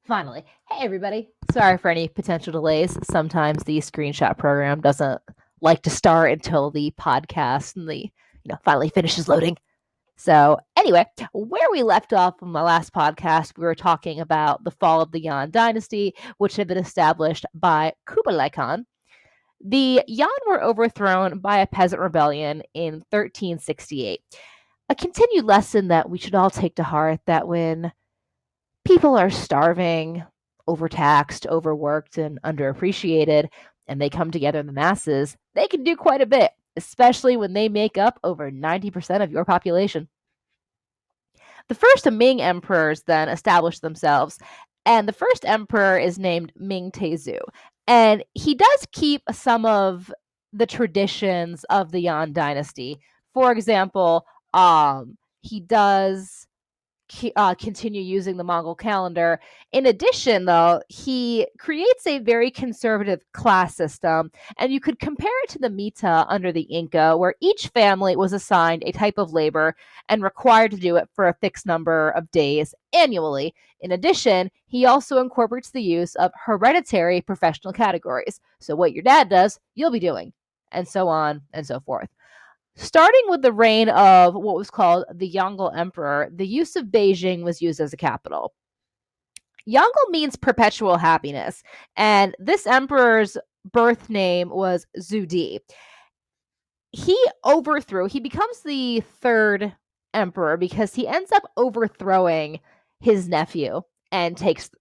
Finally. Hey, everybody. Sorry for any potential delays. Sometimes the screenshot program doesn't like to start until the podcast and the finally finishes loading. So, anyway, where we left off from my last podcast, we were talking about the fall of the Yan dynasty, which had been established by Kublai Khan. The Yan were overthrown by a peasant rebellion in 1368. A continued lesson that we should all take to heart that when people are starving, overtaxed, overworked, and underappreciated, and they come together in the masses, they can do quite a bit, especially when they make up over 90% of your population. The first Ming emperors then established themselves, and the first emperor is named Ming Tezu. And he does keep some of the traditions of the Yan dynasty. For example, he does continue using the Mongol calendar. In addition, though, he creates a very conservative class system, and you could compare it to the Mita under the Inca, where each family was assigned a type of labor and required to do it for a fixed number of days annually. In addition, he also incorporates the use of hereditary professional categories. So what your dad does, you'll be doing, and so on and so forth. Starting with the reign of what was called the Yongle Emperor, the use of Beijing was used as a capital. Yongle means perpetual happiness, and this emperor's birth name was Zudi. He becomes the third emperor because he ends up overthrowing his nephew and takes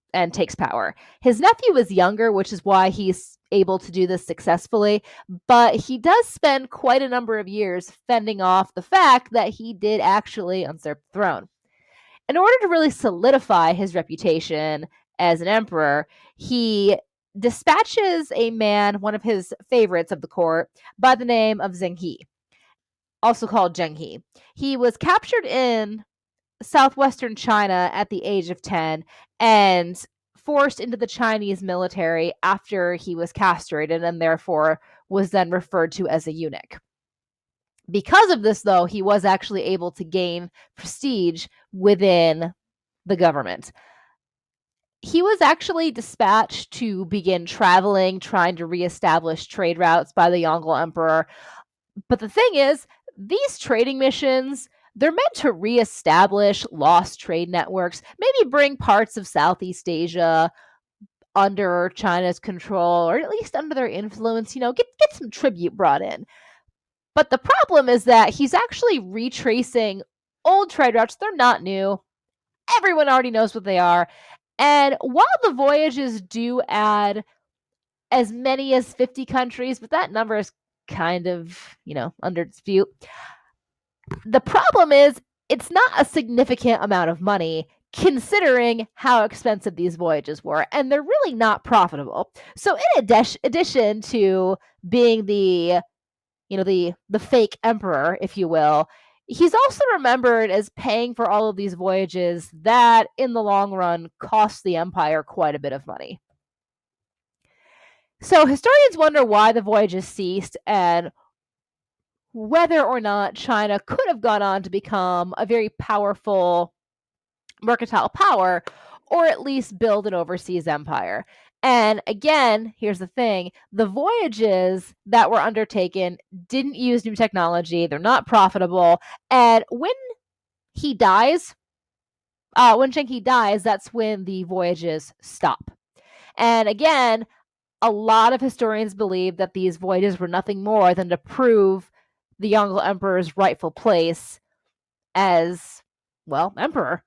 power. His nephew is younger, which is why he's able to do this successfully, but he does spend quite a number of years fending off the fact that he did actually usurp the throne. In order to really solidify his reputation as an emperor, he dispatches a man, one of his favorites of the court, by the name of Zheng He, also called Zheng He. He was captured in southwestern China at the age of 10 and forced into the Chinese military after he was castrated and therefore was then referred to as a eunuch. Because of this, though, he was actually able to gain prestige within the government. He was actually dispatched to begin traveling, trying to reestablish trade routes by the Yongle Emperor. But the thing is, these trading missions, they're meant to reestablish lost trade networks, maybe bring parts of Southeast Asia under China's control, or at least under their influence, get some tribute brought in. But the problem is that he's actually retracing old trade routes. They're not new. Everyone already knows what they are. And while the voyages do add as many as 50 countries, but that number is kind of, under dispute. The problem is it's not a significant amount of money considering how expensive these voyages were, and they're really not profitable. So in addition to being the fake emperor, if you will, he's also remembered as paying for all of these voyages that in the long run cost the empire quite a bit of money. So historians wonder why the voyages ceased and whether or not China could have gone on to become a very powerful mercantile power, or at least build an overseas empire. And again, here's the thing, the voyages that were undertaken didn't use new technology, they're not profitable, and when Zheng He dies, that's when the voyages stop. And again, a lot of historians believe that these voyages were nothing more than to prove the Yongle Emperor's rightful place as, emperor.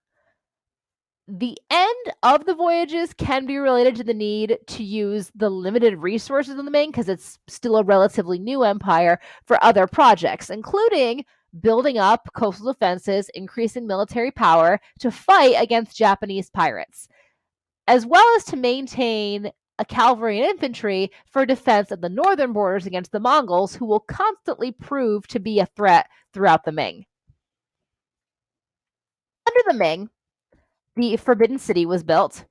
The end of the voyages can be related to the need to use the limited resources of the Ming, because it's still a relatively new empire, for other projects, including building up coastal defenses, increasing military power to fight against Japanese pirates, as well as to maintain a cavalry and infantry for defense of the northern borders against the Mongols, who will constantly prove to be a threat throughout the Ming. Under the Ming, the Forbidden City was built.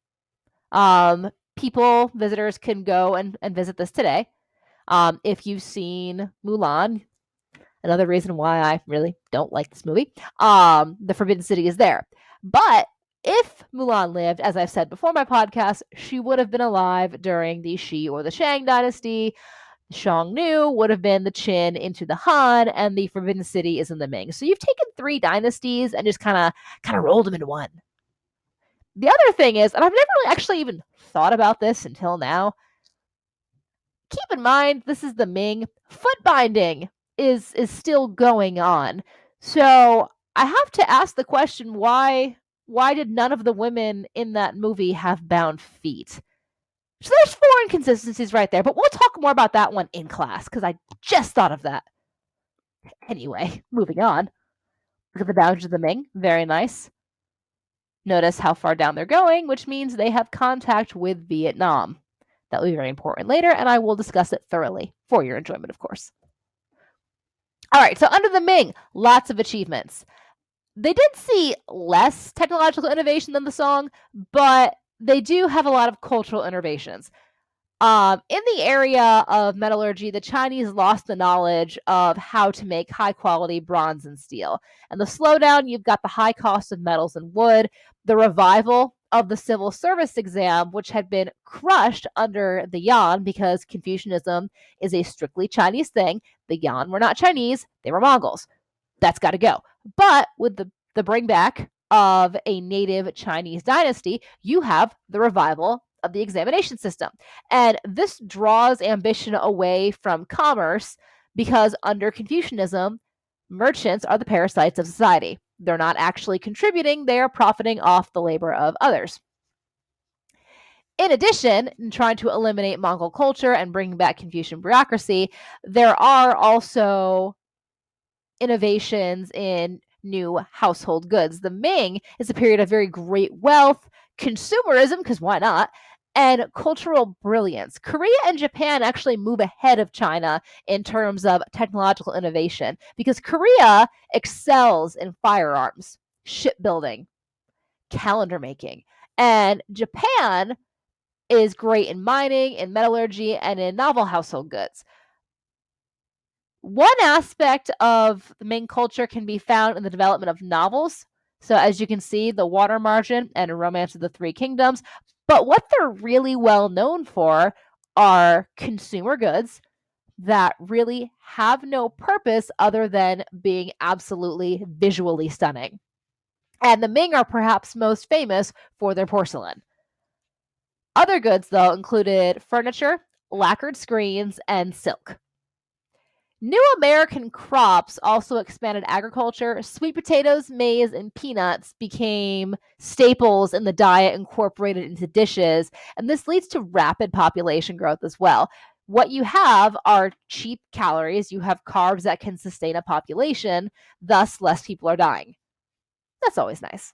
Visitors can go and visit this today. If you've seen Mulan, another reason why I really don't like this movie, the Forbidden City is there. But if Mulan lived, as I've said before my podcast, she would have been alive during the Shi or the Shang dynasty. Xiongnu would have been the Qin into the Han, and the Forbidden City is in the Ming. So you've taken 3 dynasties and just kind of rolled them into one. The other thing is, and I've never really actually even thought about this until now, keep in mind this is the Ming. Foot binding is still going on. So I have to ask the question, why did none of the women in that movie have bound feet? So there's 4 inconsistencies right there, but we'll talk more about that one in class because I just thought of that. Anyway, moving on. Look at the boundaries of the Ming. Very nice. Notice how far down they're going, which means they have contact with Vietnam. That will be very important later, and I will discuss it thoroughly for your enjoyment, of course. All right, so under the Ming, lots of achievements. They did see less technological innovation than the Song, but they do have a lot of cultural innovations. In the area of metallurgy, the Chinese lost the knowledge of how to make high quality bronze and steel. And the slowdown, you've got the high cost of metals and wood, the revival of the civil service exam, which had been crushed under the Yan because Confucianism is a strictly Chinese thing. The Yan were not Chinese, they were Mongols. That's got to go. But with the bring back of a native Chinese dynasty, you have the revival of the examination system. And this draws ambition away from commerce because under Confucianism, merchants are the parasites of society. They're not actually contributing, they are profiting off the labor of others. In addition, in trying to eliminate Mongol culture and bring back Confucian bureaucracy, there are also innovations in new household goods. The Ming is a period of very great wealth, consumerism, because why not, and cultural brilliance. Korea and Japan actually move ahead of China in terms of technological innovation because Korea excels in firearms, shipbuilding, calendar making, and Japan is great in mining, in metallurgy, and in novel household goods. One aspect of the Ming culture can be found in the development of novels. So as you can see, The Water Margin and Romance of the Three Kingdoms. But what they're really well known for are consumer goods that really have no purpose other than being absolutely visually stunning. And the Ming are perhaps most famous for their porcelain. Other goods, though, included furniture, lacquered screens, and silk. New American crops also expanded agriculture. Sweet potatoes, maize, and peanuts became staples in the diet incorporated into dishes, and this leads to rapid population growth as well. What you have are cheap calories. You have carbs that can sustain a population, thus less people are dying. That's always nice.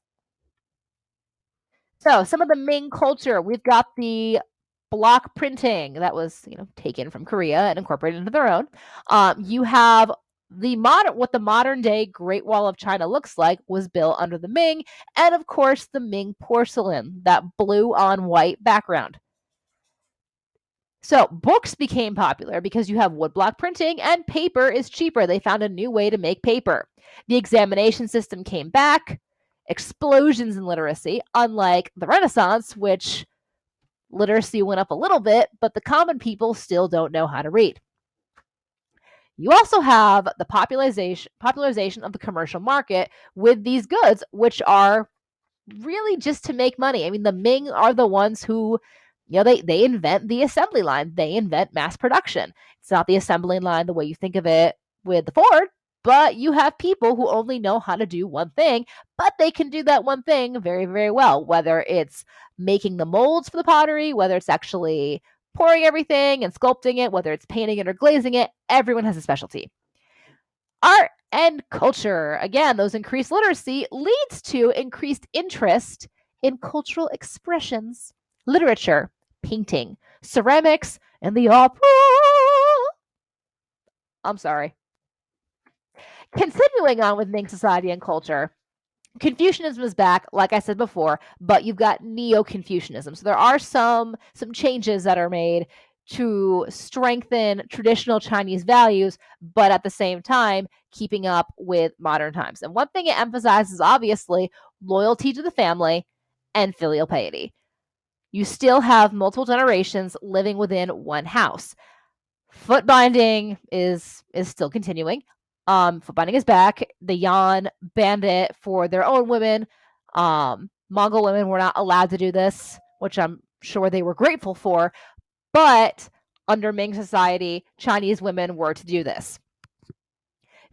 So some of the Ming culture, we've got the block printing that was taken from Korea and incorporated into their own. You have what the modern day Great Wall of China looks like was built under the Ming, and of course the Ming porcelain, that blue on white background. So books became popular because you have woodblock printing and paper is cheaper. They found a new way to make paper. The examination system came back, explosions in literacy, unlike the Renaissance, which literacy went up a little bit, but the common people still don't know how to read. You also have the popularization of the commercial market with these goods, which are really just to make money. I mean, the Ming are the ones who, they invent the assembly line. They invent mass production. It's not the assembly line the way you think of it with the Ford, but you have people who only know how to do one thing, but they can do that one thing very, very well, whether it's making the molds for the pottery, whether it's actually pouring everything and sculpting it, whether it's painting it or glazing it. Everyone has a specialty. Art and culture, again, those increased literacy leads to increased interest in cultural expressions, literature, painting, ceramics, and the opera. I'm sorry. Continuing on with Ming society and culture, Confucianism is back, like I said before, but you've got Neo-Confucianism. So there are some changes that are made to strengthen traditional Chinese values, but at the same time, keeping up with modern times. And one thing it emphasizes, obviously, loyalty to the family and filial piety. You still have multiple generations living within one house. Foot binding is still continuing. Foot binding is back. The Yan banned it for their own women. Mongol women were not allowed to do this, which I'm sure they were grateful for. But under Ming society, Chinese women were to do this.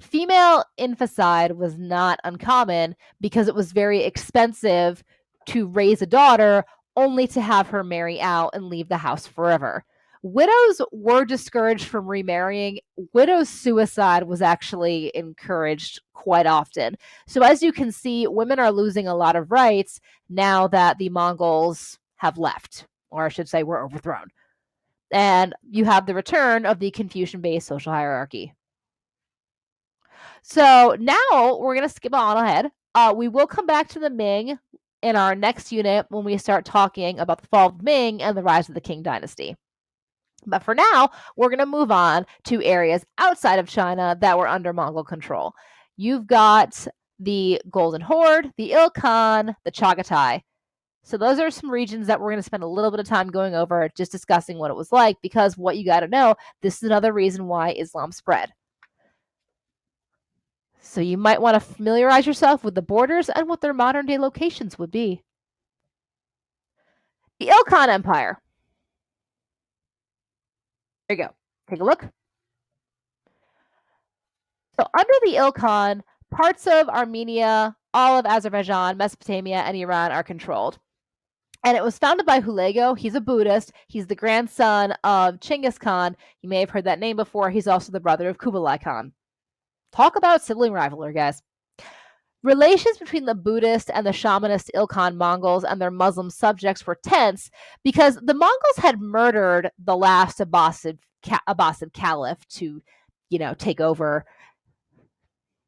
Female infanticide was not uncommon because it was very expensive to raise a daughter only to have her marry out and leave the house forever. Widows were discouraged from remarrying. Widow suicide was actually encouraged quite often. So as you can see, women are losing a lot of rights now that the Mongols have left, or I should say were overthrown. And you have the return of the Confucian-based social hierarchy. So now we're going to skip on ahead. We will come back to the Ming in our next unit when we start talking about the fall of Ming and the rise of the Qing dynasty. But for now, we're going to move on to areas outside of China that were under Mongol control. You've got the Golden Horde, the Ilkhan, the Chagatai. So those are some regions that we're going to spend a little bit of time going over, just discussing what it was like, because what you got to know, this is another reason why Islam spread. So you might want to familiarize yourself with the borders and what their modern day locations would be. The Ilkhan Empire. There you go. Take a look. So under the Ilkhan, parts of Armenia, all of Azerbaijan, Mesopotamia, and Iran are controlled. And it was founded by Hulego. He's a Buddhist. He's the grandson of Chinggis Khan. You may have heard that name before. He's also the brother of Kublai Khan. Talk about sibling rivalry, guys. Relations between the Buddhist and the shamanist Ilkhan Mongols and their Muslim subjects were tense because the Mongols had murdered the last Abbasid caliph to, take over.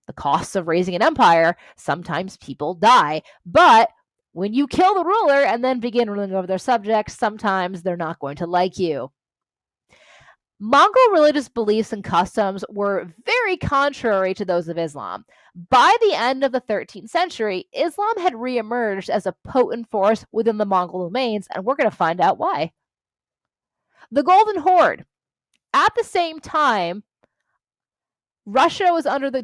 The costs of raising an empire, sometimes people die. But when you kill the ruler and then begin ruling over their subjects, sometimes they're not going to like you. Mongol religious beliefs and customs were very contrary to those of Islam. By the end of the 13th century, Islam had reemerged as a potent force within the Mongol domains, and we're going to find out why. The Golden Horde. At the same time, Russia was under the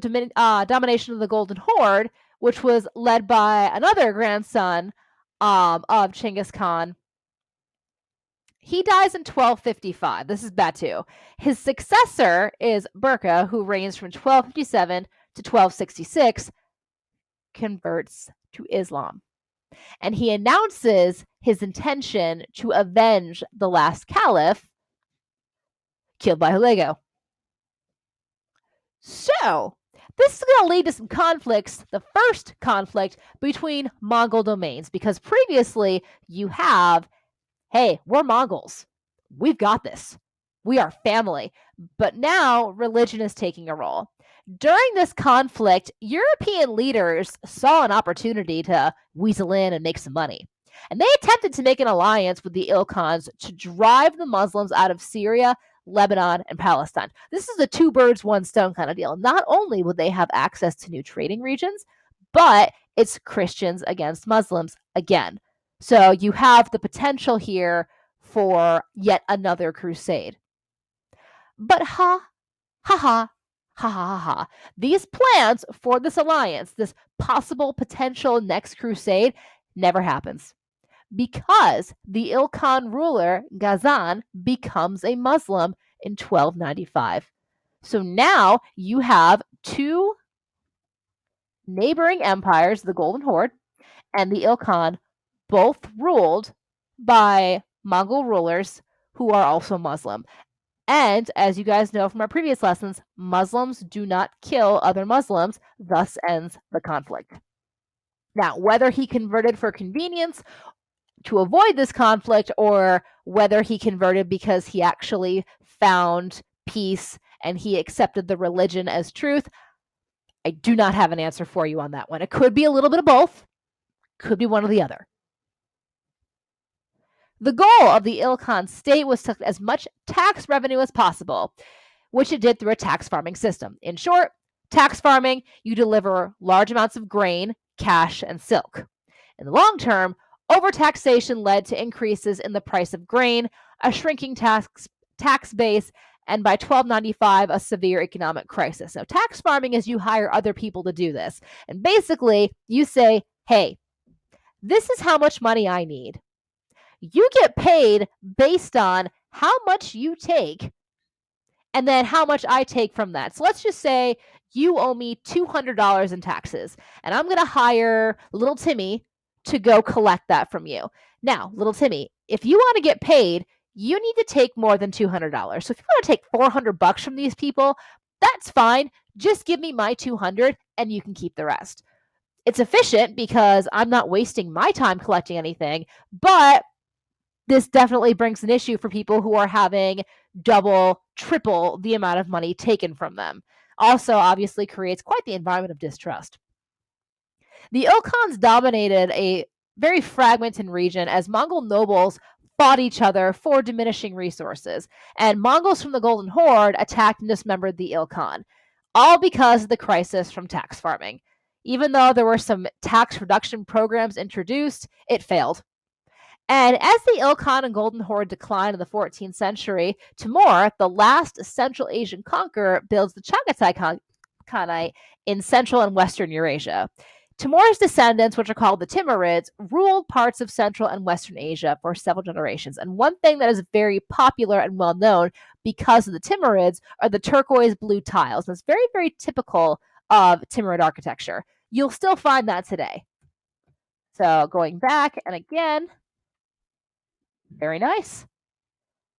domination of the Golden Horde, which was led by another grandson of Chinggis Khan. He dies in 1255. This is Batu. His successor is Burqa, who reigns from 1257 to 1266, converts to Islam. And he announces his intention to avenge the last caliph killed by Hulego. So, this is going to lead to some conflicts. The first conflict between Mongol domains, because previously you have, hey, we're Mongols. We've got this. We are family. But now religion is taking a role. During this conflict, European leaders saw an opportunity to weasel in and make some money. And they attempted to make an alliance with the Ilkhans to drive the Muslims out of Syria, Lebanon, and Palestine. This is a two birds, one stone kind of deal. Not only would they have access to new trading regions, but it's Christians against Muslims again. So you have the potential here for yet another crusade. But these plans for this alliance, this possible potential next crusade, never happens. Because the Ilkhan ruler, Ghazan, becomes a Muslim in 1295. So now you have two neighboring empires, the Golden Horde and the Ilkhan, both ruled by Mongol rulers who are also Muslim. And as you guys know from our previous lessons, Muslims do not kill other Muslims, thus ends the conflict. Now, whether he converted for convenience to avoid this conflict or whether he converted because he actually found peace and he accepted the religion as truth, I do not have an answer for you on that one. It could be a little bit of both, could be one or the other. The goal of the Ilkhan state was to collect as much tax revenue as possible, which it did through a tax farming system. In short, tax farming, you deliver large amounts of grain, cash, and silk. In the long term, Overtaxation led to increases in the price of grain, a shrinking tax base, and by 1295, a severe economic crisis. Now, tax farming is you hire other people to do this. And basically, you say, hey, this is how much money I need. You get paid based on how much you take and then how much I take from that. So let's just say you owe me $200 in taxes, and I'm going to hire little Timmy to go collect that from you. Now, little Timmy, if you want to get paid, you need to take more than $200. So if you want to take $400 from these people, that's fine. Just give me my 200 and you can keep the rest. It's efficient because I'm not wasting my time collecting anything, but this definitely brings an issue for people who are having double, triple the amount of money taken from them. Also, obviously, creates quite the environment of distrust. The Ilkhans dominated a very fragmented region as Mongol nobles fought each other for diminishing resources, and Mongols from the Golden Horde attacked and dismembered the Ilkhan, all because of the crisis from tax farming. Even though there were some tax reduction programs introduced, it failed. And as the Ilkhan and Golden Horde declined in the 14th century, Timur, the last Central Asian conqueror, builds the Chagatai Khanate in Central and Western Eurasia. Timur's descendants, which are called the Timurids, ruled parts of Central and Western Asia for several generations. And one thing that is very popular and well known because of the Timurids are the turquoise blue tiles. And it's very, very typical of Timurid architecture. You'll still find that today. So going back, and again, very nice.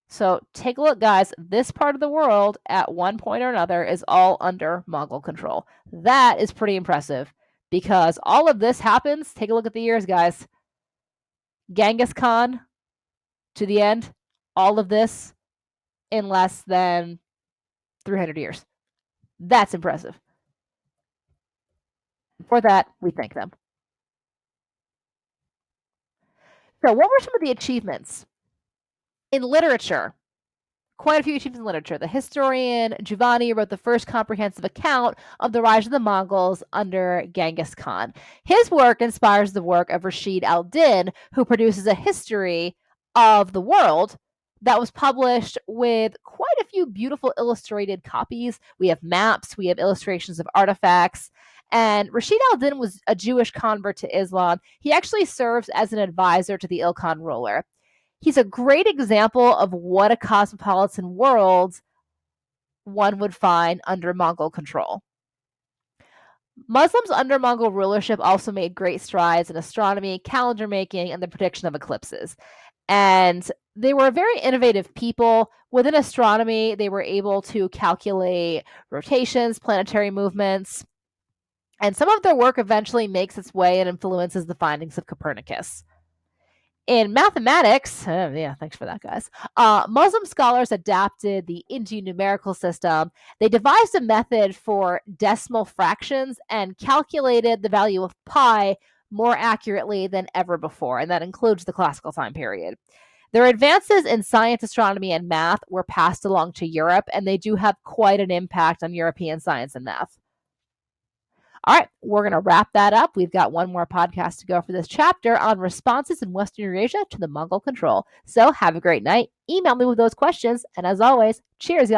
So take a look, guys. This part of the world, at one point or another, is all under Mongol control. That is pretty impressive because all of this happens. Take a look at the years, guys. Genghis Khan to the end. All of this in less than 300 years. That's impressive. For that, we thank them. So, what were some of the achievements? In literature, quite a few achievements in literature. The historian Giovanni wrote the first comprehensive account of the rise of the Mongols under Genghis Khan. His work inspires the work of Rashid al-Din, who produces a history of the world that was published with quite a few beautiful illustrated copies. We have maps, we have illustrations of artifacts. And Rashid al-Din was a Jewish convert to Islam. He actually serves as an advisor to the Ilkhan ruler. He's a great example of what a cosmopolitan world one would find under Mongol control. Muslims under Mongol rulership also made great strides in astronomy, calendar making, and the prediction of eclipses. And they were a very innovative people. Within astronomy, they were able to calculate rotations, planetary movements, and some of their work eventually makes its way and influences the findings of Copernicus. In mathematics, thanks for that, guys. Muslim scholars adapted the Indian numerical system. They devised a method for decimal fractions and calculated the value of pi more accurately than ever before, and that includes the classical time period. Their advances in science, astronomy, and math were passed along to Europe, and they do have quite an impact on European science and math. All right, we're going to wrap that up. We've got one more podcast to go for this chapter on responses in Western Eurasia to the Mongol control. So have a great night. Email me with those questions. And as always, cheers, y'all.